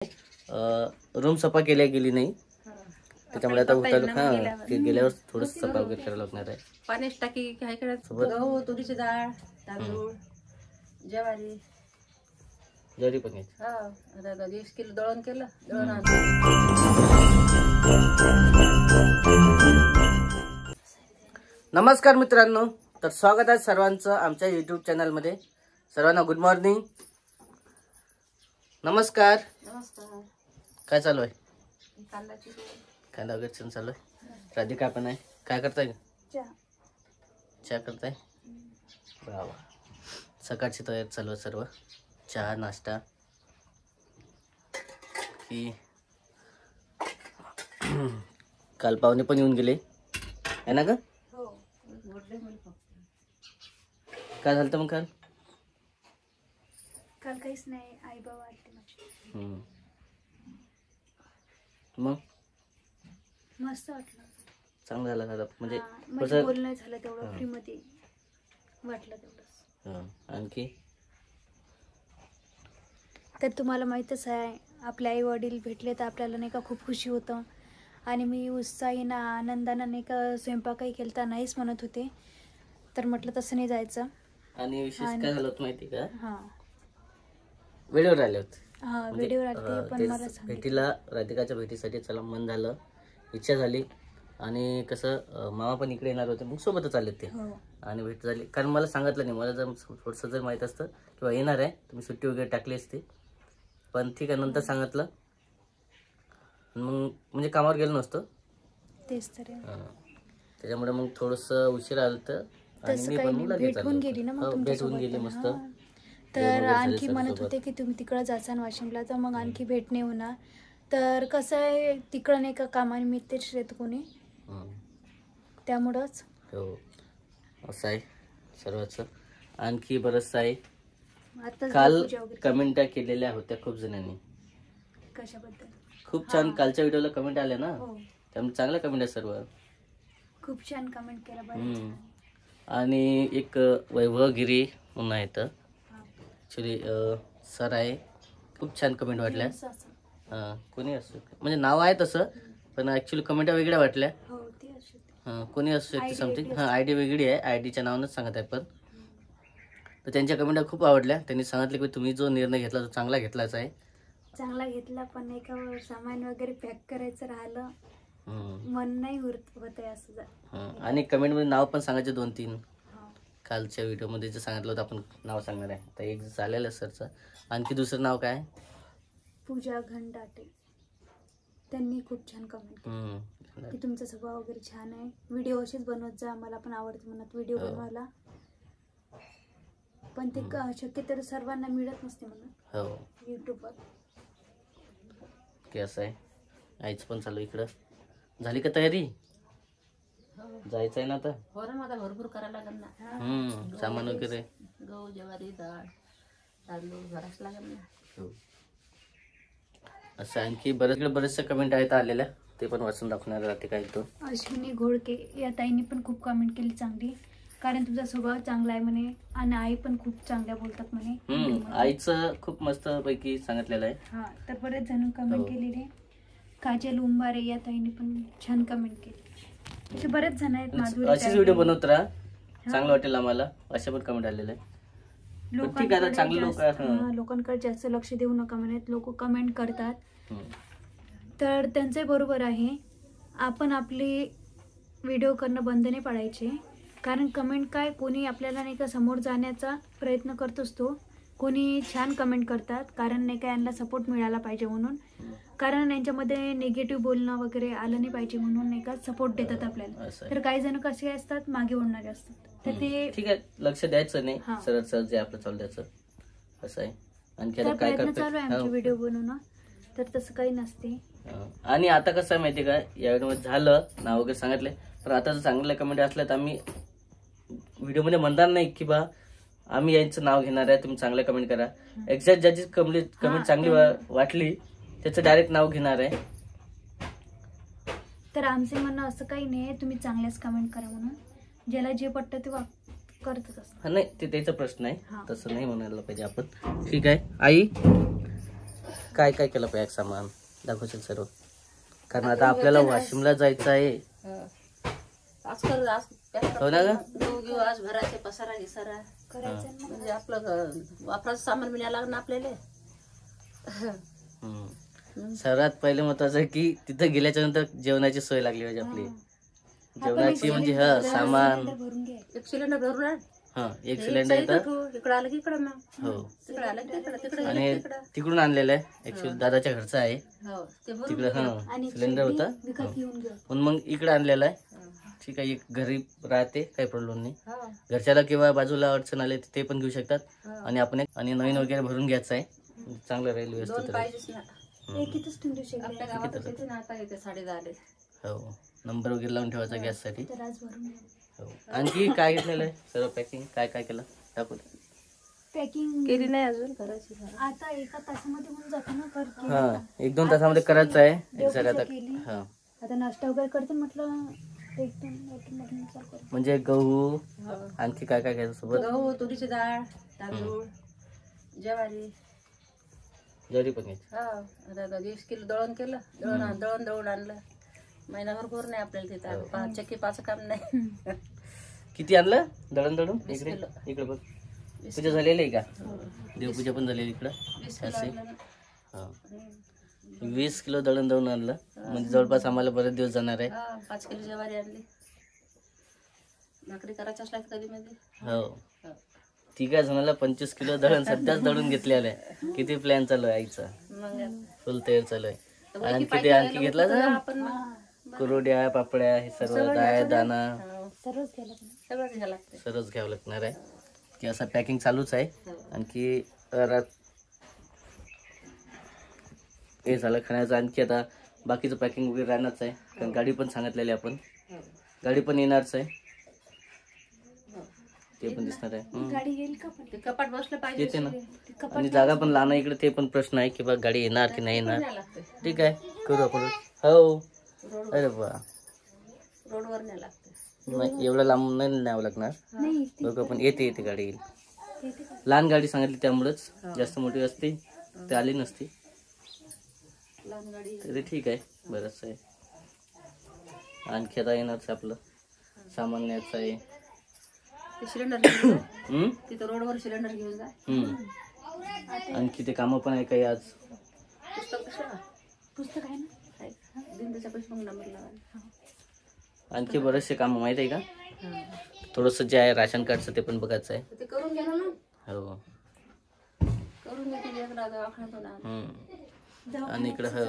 Room सफा केल्या गेली नाही, त्याच्यामुळे आता उठा गेल्यावर थोडस सफा वगैरे करायला लागणार आहे. पाण्याची टाकी काय करायचं, गहू, तुरीची डाळ, तांदूळ, ज्वारी पण घ्यायची. आता 20 किलो दळण केलं, दळण आणलं. नमस्कार मित्रांनो, तर स्वागत आहे सर्वांचं आमच्या YouTube चॅनल मध्ये. सर्वांना गुड मॉर्निंग, नमस्कार. नमस्कार. काय चालू आहे? कांदा वगैरे छान चालू आहे. राधिका पण आहे. काय करताय? चहा करताय? वा, सकाळची तयारी चालू आहे सर्व. चहा नाश्ता की काल पाहुणे पण येऊन गेले आहे ना ग? काय झालं मग काल? काहीच नाही, आई बाबा आलते माझे. मग मस्त वाटलं, चांगलं झालं दादा. म्हणजे बोलणं झालं तेवढं, फ्री मध्ये वाटलं तेवढंच. आणखी तर तुम्हाला माहीतच आहे, आपले आई वडील भेटले तर आपल्याला नाही का खूप खुशी होतं. आणि मी उत्साहीनं आनंदानं नाही का स्वयंपाकही केलता, नाहीच म्हणत होते. तर म्हटलं तसं नाही जायचं. आणि विशेष काय झालं माहिती का? हा, व्हिडिओवर आले होते. व्हिडिओवर आले, पण मला भेटीला, राधिकाच्या भेटीसाठी चला मन झालं, इच्छा झाली. आणि कसं मामा पण इकडे येणार होते, मग सोबतच आले ते. आणि भेट झाली, कारण मला सांगितलं नाही. मला जर थोडंसं जर माहीत असतं किंवा येणार आहे तुम्ही सुट्टी वगैरे टाकली असते, पण ठीक आहे नंतर सांगितलं. मग म्हणजे कामावर गेलो नसतो तेच तर, त्याच्यामुळे मग थोडंसं उशीर आलं. तर आणि मी पण लगेच भेटून गेली ना मग भेटून गेली मस्त. तर आणखी म्हणत होते की तुम्ही तिकडं जासान वाशिमला, तर मग आणखी भेट नाही होणार. तर कसं आहे, तिकडं नाही का कामानिमित्तच येत कोणी, त्यामुळंच. हो, असं आहे सर्वच. आणखी बरंच आहे. काल कमेंट केलेल्या होत्या खूप जणांनी. कशाबद्दल? खूप छान, कालच्या व्हिडिओला कमेंट आल्या ना, त्यामुळे चांगल्या कमेंट आहे सर्व. खूप छान कमेंट केला. आणि एक वैभवगिरी म्हणून आहेत, ॲक्च्युली सर आहे. खूप छान कमेंट वाटल्या. कोणी असं म्हणजे नाव आहे तसं, पण ॲक्च्युली कमेंट वेगळ्या वाटल्या. कोणी असू शकते समथिंग. आय डी वेगळी आहे, आय डीच्या नावानंच सांगत आहे. पण तर त्यांच्या कमेंट खूप आवडल्या. त्यांनी सांगितलं की तुम्ही जो निर्णय घेतला तो चांगला घेतलाच आहे. चांगला घेतला, पण एका सामान वगैरे पॅक करायचं राहिलं, मन नाही होत आहे असं. आणि कमेंट मध्ये नाव पण सांगायचे 2-3. कालच्या व्हिडिओ मध्ये जे सांगितलं होतं आपण नाव सांगणार आहे. तर एक झालेलं आहे सरचं. आणखी दुसरं नाव काय? पूजा घंटाटे. त्यांनी खूप छान कमेंट की तुमचा स्वभाव वगैरे छान आहे, व्हिडिओ असेच बनवत जा, मला पण आवडते म्हणत व्हिडिओ बनवायला. पण ते शक्यतो सर्वांना मिळत नसते म्हणून युट्यूबवर. असं आहे. आईच पण चालू इकडं. झाली का तयारी? जायचं आहे ना आता? हो ना, मला भरपूर करायला लागेल ना. सामान वगैरे, गहू, ज्वारी, डाळ, तांदूळ भरायला लागेल ना. असं आणखी बरेचसे कमेंट आहेत आलेल्या, ते पण वाचून दाखवणार राहते. काय तो अश्विनी घोडके या ताईंनी पण खूप कमेंट केली चांगली, कारण तुझा स्वभाव चांगला आहे म्हणे. आणि आई पण खूप चांगल्या बोलतात म्हणे. आईचं खूप मस्त पैकी सांगितलेलं आहे. तर बरेच जण कमेंट केलेले. काजल उंबारे या ताईंनी पण छान कमेंट केली. असे बरेच जण आहेत. अशीच व्हिडिओ बनवत राहा, चांगलं वाटेल आम्हाला. अशा पण कमेंट आलेले आहे. लोकांकडे जास्त लक्ष देऊ नका म्हणत, लोक कमेंट करतात. तर त्यांचे बरोबर आहे. आपण आपले व्हिडिओ करणं बंद नाही पाडायचे, कारण कमेंट काय, कोणी आपल्याला नाही का समोर जाण्याचा प्रयत्न करत असतो. कोणी छान कमेंट करतात, कारण नाही का यांना सपोर्ट मिळाला पाहिजे म्हणून, कारण यांच्यामध्ये निगेटिव्ह बोलणं वगैरे आलं नाही पाहिजे म्हणून नाही का सपोर्ट देतात आपल्याला. तर काही जण कसे असतात, मागे ओढणारे असतात. तर ते ठीक आहे, लक्ष द्यायचं नाही, सरळ सरळ जे आपलं चालू द्यायचं. असं आहे. आणखी आता काय प्रयत्न चालू आहे आमचे व्हिडिओ बनवणं, तर तसं काही नसते. आणि आता कसं आहे माहिती का, या व्हिडिओ मध्ये झालं नाव वगैरे सांगितले, पण आता जर चांगल्या कमेंट असल्या तर आम्ही व्हिडिओ मध्ये म्हणणार नाही की बा आम्ही यांचं नाव घेणार आहे, तुम्ही चांगलं कमेंट करा. एक्झॅक्ट ज्याची कमेंट चांगली वाटली त्याचं डायरेक्ट नाव घेणार आहे. तर आमचे म्हणणं असं काही नाही, तुम्ही चांगल्याच कमेंट करा म्हणून. ज्याला जे पटतं ते करतच असतं. नाही, ते त्याचा प्रश्न आहे, तसं नाही म्हणायला पाहिजे आपण. ठीक आहे आई, काय काय केलं पॅक सामान दाखवशील सर्व, कारण आता आपल्याला वाशिमला जायचं आहे. आज कर आज हो ना ग? घेऊ आज भरायचे पसारा घिसारा करायचं म्हणजे आपलं वापराचं सामान मिळायला लागलं ना आपल्याला. सर्वात पहिले महत्वाचं आहे की तिथं गेल्याच्या नंतर जेवणाची सोय लागली पाहिजे आपली. जेवणाची म्हणजे सामान भरून घ्या. एक सिलेंडर भरून आण. एक सिलेंडर येतं. इकडं आलं की इकडं मग हो, तिकडं आलं की तिकडं तिकडं गेलं आणि की तिकडं. तिकडून आणलेलं आहे ऍक्च्युली दादाच्या घरचं आहे हो ते भरून तिकडं. आणि सिलेंडर होतं विकत घेऊन घ्या. पण मग इकडे आणलेलं आहे. ठीक आहे, एक घरी राहते काही प्रॉब्लेम नाही. हो. घरच्याला किंवा बाजूला अडचण आले ते पण घेऊ शकतात. हो. आणि आपण आणि नवीन वगैरे भरून घ्यायचं आहे, चांगलं राहील, व्यवस्थित दोन राहील. पाहिजेच ना. एकीतच ठेवू शकले. आपल्या गावात येते ना आता येते 10:30. हो, नंबर वगैरे लावून ठेवायचा गॅससाठी. तर आज भरून घ्या. हो, आणखी काय घेतलेलं आहे सर्व पॅकिंग, काय काय केलं टाकून. पॅकिंग केली नाही अजून करायची. आता एका तासामध्ये होऊन जातं ना. करते हा, 1-2 तासामध्ये करायचं आहे. एक्झॅक्ट आता केली. हा, आता नाश्ता वगैरे करते म्हटलं 1-2 चालू. म्हणजे गहू, आणखी काय काय घ्यायचं सोबत. गहू, तुरीची डाळ, तांदूळ, ज्वारी. ज्वारी पण घ्यायची. हा आता 20 किलो दळण केलं. दळून आणलं. महिनाभर भर नाही आपल्याला तिथं. 5 चक्की 5 काम नाही. किती आणलं दळून 20 इकडे किलो. इकडे बघ. पूजा झालेली आहे का. हो. देवपूजा पण झालेली इकडं. 20 किलो असे आणलं ना. हा, 20 किलो दळून आणलं. म्हणजे जवळपास आम्हाला बरेच दिवस जाणार आहे. 5 किलो ज्वारी आणली. भाकरी करायच्या असल्या कधी मध्ये. हो, तिघा जणाला 25 किलो दळण सध्याच दळून घेतलेलं आहे. किती प्लॅन चालू आहे आईचा, मग फुल तयार चालू आहे. तर आणखी पाहिजे ते आणखी घेतला तर ना आपण मग कुरड्या, पापड्या, हे सर्व डाळ, दाना सर्वच केलं पण. सगळं घ्यायला लागते. सर्वच घ्यावं लागणार आहे. की असं पॅकिंग चालूच आहे. आणखी हे झालं खाण्याचं. आणखी आता बाकीचं पॅकिंग वगैरे राहणारच आहे, कारण गाडी पण सांगितलेली आपण. गाडी पण येणारच आहे, ते पण दिसणार आहे. गाडी येईल का पण. ते कपाट बसलं पाहिजे. येते ना. आणि जागा पण लहान आहे इकडे, ते पण प्रश्न आहे की बा गाडी येणार की नाही येणार. न्यायला लागते. ठीक आहे, करू आपण. हो, अरे बा, रोडवर न्यायला लागते. नाही एवढं लांब नाही न्यावं लागणार. नाही बघू आपण, येते गाडी येईल. येते का? लहान गाडी सांगितली त्यामुळेच, जास्त मोठी असते ते आली नसती. लहान गाडी. तरी ठीक आहे, बरंच आहे. आणखी आता येणारच आपलं सामान न्यायचं आहे. ते सिलेंडर घेऊन जा. हम्म? तिथं रोडवर सिलेंडर घेऊन जा. आणखी ते कामं पण आहे काही आज. पुस्तक कसं पुस्तक आहे ना. आहे. दिन त्याच्या पैसे मग नंबर लावायला. आणखी बरेचसे कामं माहित आहे का. थोडंसं जे आहे राशन कार्डचं ते पण बघायचं आहे. ते करून घ्या ना. हो, करून घ्या की एकदा दवाखान्यातून आण. आणि इकडं हो,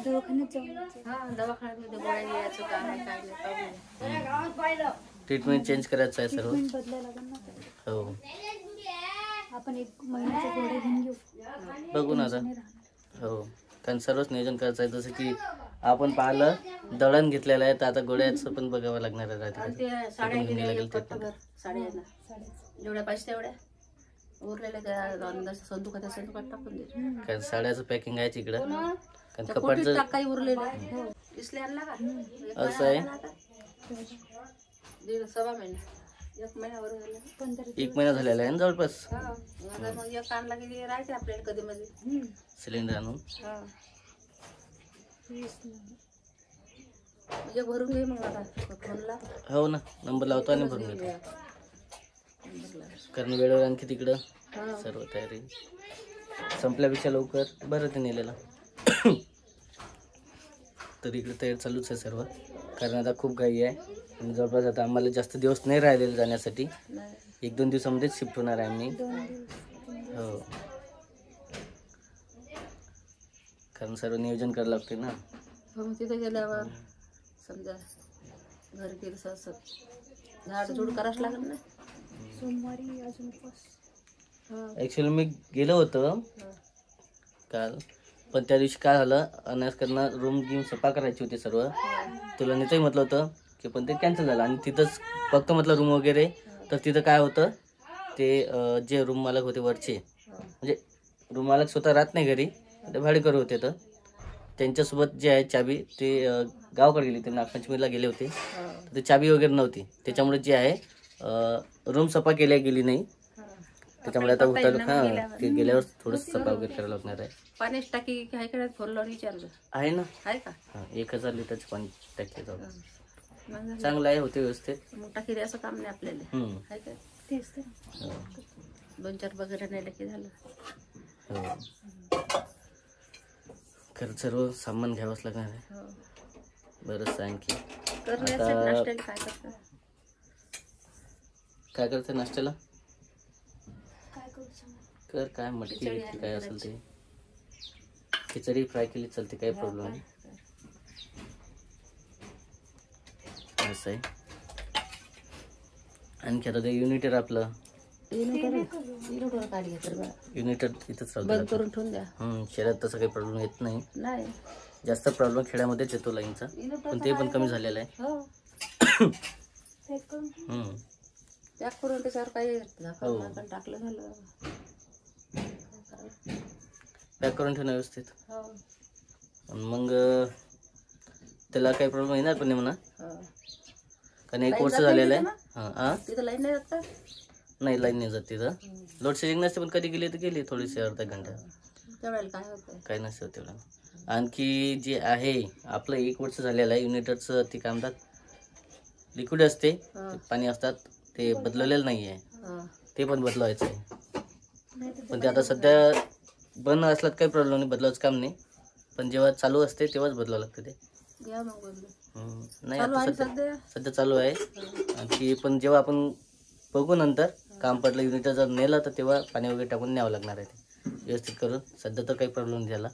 दवाखान्यात जाऊन. हा दवाखान्यात गोळ्या घ्यायचं काय आहे काय नाही पाहून. ट्रीटमेंट चेंज करायचं आहे सर्व. ट्रीटमेंट बदलायला लागेल ना. हो, आपण 1 महिन्याच्या गोळ्या घेऊन घेऊ. बघू ना आता. हो, कारण सर्वच नियोजन करायचं आहे. जसं की आपण पाहिलं दळण घेतलेलं आहे, तर आता गोळ्याचं पण बघावं लागणार आहे. आणि रात्री ते साड्या घेऊन गेल्या लागेल ते एक घर साड्या आहे ना. जेवढ्या पाहिजे तेवढ्या उरलेल्या त्या संदुकात टाकून दे. कारण साड्याचं पॅकिंग आहे तिकडं. कारण त्या कपाटचं कोटीत टाक काही उरलेलं. इसले आणला का. असं आहे. 1.5 महिना 1 महिन्यावर झाला. 1 महिना झालेला आहे ना जवळपास. हा मग एक आणला की राहायचे आपल्याला कधी मध्ये. सिलेंडर आणून. हा म्हणजे भरून घे मग आता फोनला. हो ना, नंबर लावतो आणि भरून घेतो. कारण वेळेवर आणखी तिकडं सर्व तयारी संपल्यापेक्षा लवकर बरं ते नेलेलं. तर इकडे तयार चालूच आहे सर्व, कारण आता खूप घाई आहे. आणि जवळपास आता आम्हाला जास्त दिवस नाही राहिलेले जाण्यासाठी. 1-2 दिवसामध्येच शिफ्ट होणार आहे आम्ही. हो, कारण सर्व नियोजन करावं लागते ना. हो तिथे गेल्यावर समजा घर केलं असं झाड झुड करावंच लागेल ना. सोमवारी अजून उपवास. ॲक्च्युली मी गेलो होतो काल, पण त्या दिवशी काय झालं, अनायासकडनं रूम घेऊन सफा करायची होती सर्व. तुला नेतही म्हटलं होतं की, पण ते कॅन्सल झालं. आणि तिथंच फक्त म्हटलं रूम वगैरे, तर तिथं काय होतं ते जे रूम मालक होते वरचे, म्हणजे रूम मालक स्वतः राहत नाही घरी, ते भाडेकरू होते. तर त्यांच्यासोबत जे आहे चाबी ते गावाकडे गेली, ते नागपंचमीला गेले होते. तर ते चाबी वगैरे नव्हती, त्याच्यामुळे जे आहे रूम सफा केल्या गेली नाही. त्याच्यामुळे आता आपल्याला उठा पता येईल ना हा मग ते गेल्यावर थोडस सफा वगैरे करायला लागणार आहे. पाण्याची टाकी काय करायचं फोन लावून विचारलं आहे ना आहे का? हा 1000 लिटरचं पाणी टाकले जाऊ. मग झालं. चांगलं आहे होते व्यवस्थित. मग टाकी द्यायचं काम नाही आपल्याला आहे का? तेच तर. हो. 2-4 बगैरे नेलं की झालं. हो. खरं सर्व सामान घ्यावंच लागणार आहे. हो बरंच आणखी करण्याचं आता- नाश्त्याला काय करतात? काय करते नाश्त्याला? काय करू सांगा. कर काय मटकी खिचडी बिटकी आणि काय असेल ते. खिचडी फ्राय केली चालते काही प्रॉब्लेम नाही. असं आहे. आणखी आता ते युनिटर आपलं युनिटवर काढली तर बा. युनिटर इथंच बंद चालतं. करून ठेवून द्या. शहरात तसं काही प्रॉब्लेम येत नाही. नाही जास्त प्रॉब्लेम खेड्यामध्येच येतो लाईनचा, पण ते पण कमी झालेलं आहे. हो पॅक करून हम्म. पॅक करून त्याच्यावर काही हो. झाकण टाकलं झालं. पॅक करून ठेवणं व्यवस्थित. हो आणि मग त्याला काही प्रॉब्लेम येणार पण नाही म्हणा, हो कारण 1 लाईन वर्ष जाते झालेलं तिथं आहे. हां तिथं लाईन नाही जात का? नाही लाईन नाही जात तिथं. लोड शेडिंग नसते, पण कधी गेली तर गेली थोडीशी अर्धा घंटा, त्यावेळेला काय होतं? काही नसतं तेवढं. आणखी जे आहे आपलं 1 वर्ष झालेलं आहे युनिटरचं, ते काय म्हणतात लिक्विड असते, हा. ते पाणी असतात, ते बदललेलं नाही आहे. हा. ते पण बदलवायचं आहे. पण ते आता सध्या बंद असलात काही प्रॉब्लेम नाही, बदलायचं काम नाही. पण जेव्हा चालू असते तेव्हाच बदलावं लागतं ते. घ्या मग बदलून. नाही चालू आता आहे सध्या सध्या. सध्या चालू आहे. आणखी पण जेव्हा आपण बघू नंतर काम पडलं युनिटर जर नेलं तर तेव्हा पाणी वगैरे टाकून न्यावं लागणार आहे ते व्यवस्थित करून. सध्या तर काही प्रॉब्लेम नाही झाला.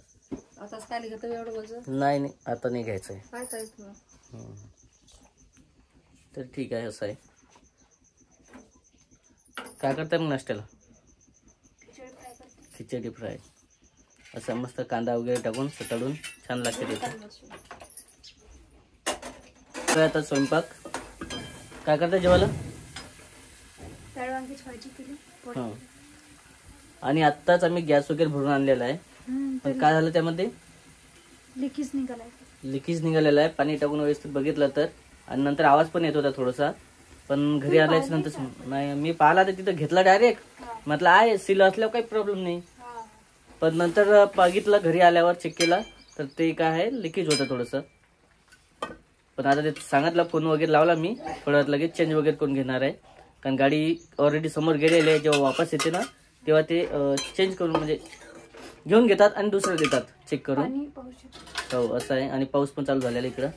आताच काय घेतो एवढं वजन? नाही आता नाही घ्यायचं आहे. काय करायचं मग? तर ठीक आहे, असं आहे. काय करताय मग नाश्त्याला? खिचडी फ्राय. असं मस्त कांदा वगैरे टाकून सताडून छान लागते ते. तर आता स्वयंपाक काय करताय जेवायला? डाळ वांग्याची भाजी केली. हां. आणि आत्ताच आम्ही गॅस वगैरे भरून आणलेला आहे. पण काय झालं त्यामध्ये लिकीज निघालाय. लिकेज निघालेला आहे. पाणी टाकून व्यवस्थित बघितलं तर, आणि नंतर आवाज पण येत होता थोडासा. पण घरी आल्याच नंतर नाही मी पाहिला तर तिथं घेतला डायरेक्ट, म्हटलं आहे सील असल्यावर काही प्रॉब्लेम नाही. पण नंतर बघितलं घरी आल्यावर चेक केला तर ते काय आहे लिकेज होतं थोडंसं. पण आता ते सांगितलं, फोन वगैरे लावला मी, थोड्या वेळात लगेच चेंज वगैरे करून घेणार आहे. कारण गाडी ऑलरेडी समोर गेलेली आहे. जेव्हा वापस येते ना तेव्हा ते चेंज करून म्हणजे घेऊन घेतात आणि दुसरं देतात चेक करून. आणि पाऊस येतो. हो असं आहे. आणि पाऊस पण चालू झालेला इकडं.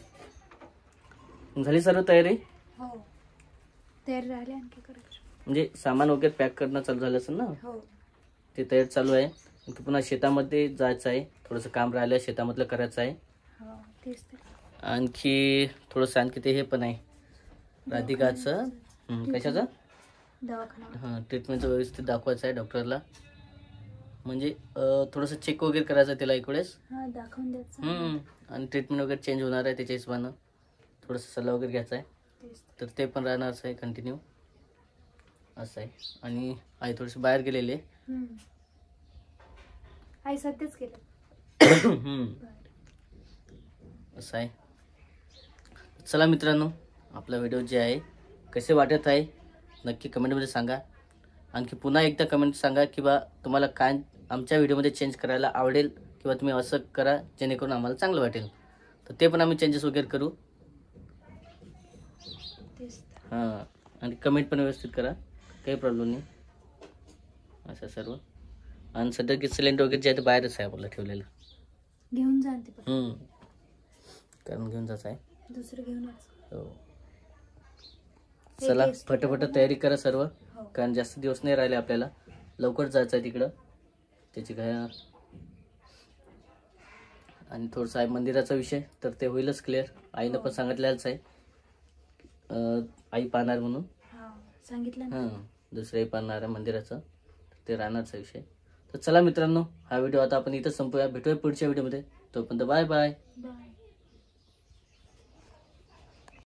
झाली सर्व तयारी? हो तयारी राहिली, आणखी करायची. म्हणजे सामान वगैरे पॅक करणं चालू झालं असेल ना, हो ते तयार चालू आहे. आणखी पुन्हा शेतामध्ये जायचं आहे, थोडंसं काम राहिलं शेतामधलं करायचं आहे. हो तेच तर. आणखी थोडंसं आणखी ते हे पण आहे राधिकाचं. कशाचं? दवाखाना. हां ट्रीटमेंटचं व्यवस्थित दाखवायचं आहे डॉक्टरला. म्हणजे थोडंसं चेक वगैरे करायचं आहे त्याला इकडेच. हा दाखवून द्यायचं. आणि ट्रीटमेंट वगैरे चेंज होणार आहे त्याच्या हिशोबानं. थोडंसं सल्ला वगैरे घ्यायचा आहे, तेच तर ते पण राहणारच आहे कंटिन्यू. असं आहे. आणि आई थोडीशी बाहेर गेलेली आहे. आई सध्याच केलं. असं आहे. चला मित्रांनो, आपला व्हिडिओ जे आहे कसे वाटत आहे नक्की कमेंटमध्ये सांगा. आणखी पुन्हा एकदा कमेंट सांगा की बा तुम्हाला काय आमच्या व्हिडिओमध्ये चेंज करायला आवडेल, किंवा तुम्ही असं करा जेणेकरून आम्हाला चांगलं वाटेल, तर ते पण आम्ही चेंजेस वगैरे करू. हां आणि कमेंट पण व्यवस्थित करा, काही प्रॉब्लेम नाही. असं सर्व. आणि सध्या की सिलेंडर वगैरे जे आहे ते बाहेरच आहे आपल्याला ठेवलेलं. घेऊन जा ते पण. कारण घेऊन जायचं आहे. दुसरं घेऊनच. हो. चला फटाफट तयारी करा सर्व, हो. कारण जास्त दिवस नाही राहिले आपल्याला, लवकर जायचं आहे तिकडं. त्याची काय आणि थोडंसं आहे मंदिराचा विषय, तर ते होईलच क्लिअर. आईनं पण सांगितलेलंच आहे, आई पाहणार म्हणून. सांगितलं ना. हां दुसरंही पाहणार आहे मंदिराचं, ते राहणारचा विषय. तर चला मित्रांनो, हा व्हिडिओ आता आपण इथं संपूया. भेटूया पुढच्या व्हिडिओमध्ये. तोपर्यंत बाय बाय. बाय.